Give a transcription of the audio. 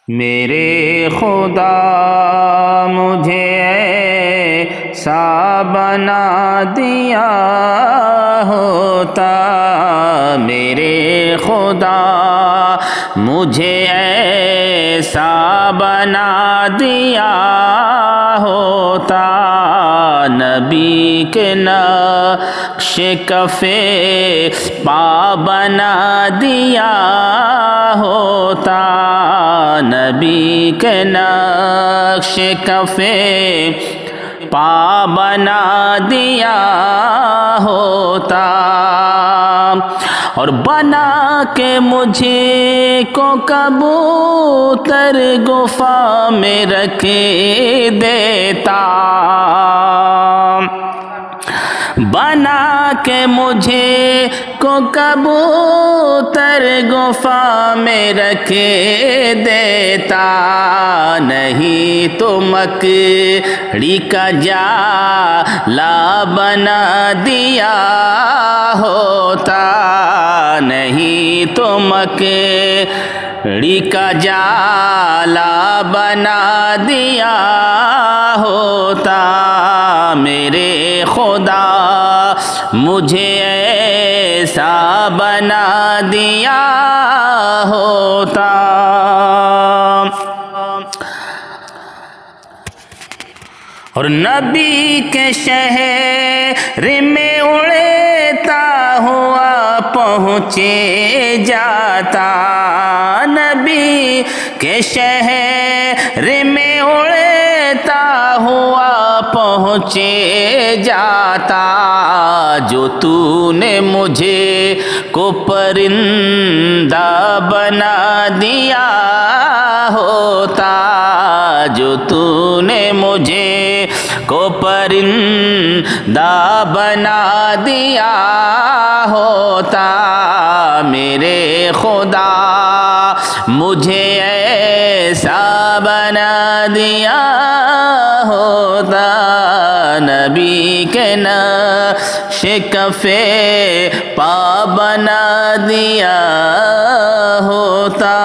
میرے خدا مجھے ایسا بنا دیا ہوتا، میرے خدا مجھے ایسا بنا دیا ہوتا، نبی کے نقش کفے پا بنا دیا ہوتا، نبی کے نقش کفے پا بنا دیا ہوتا، اور بنا کے مجھے کو کبوتر گفا میں رکھ دیتا، بنا کے مجھے کو کبوتر گفا میں رکھ دیتا، نہیں تو مکڑی کا جالا بنا دیا ہوتا، نہیں تو مکڑی کا جالا بنا دیا ہوتا، میرے خدا مجھے ایسا بنا دیا ہوتا۔ اور نبی کے شہر میں اڑتا ہوا پہنچے جاتا، نبی کے شہر میں اڑتا ہوا پہنچے جاتا، جو تو نے مجھے کو پرندہ بنا دیا ہوتا، جو تو نے مجھے کو پرندہ بنا دیا ہوتا، میرے خدا مجھے ایسا بنا دیا ہوتا، نبی کے نقش کفے پا بنا دیا ہوتا۔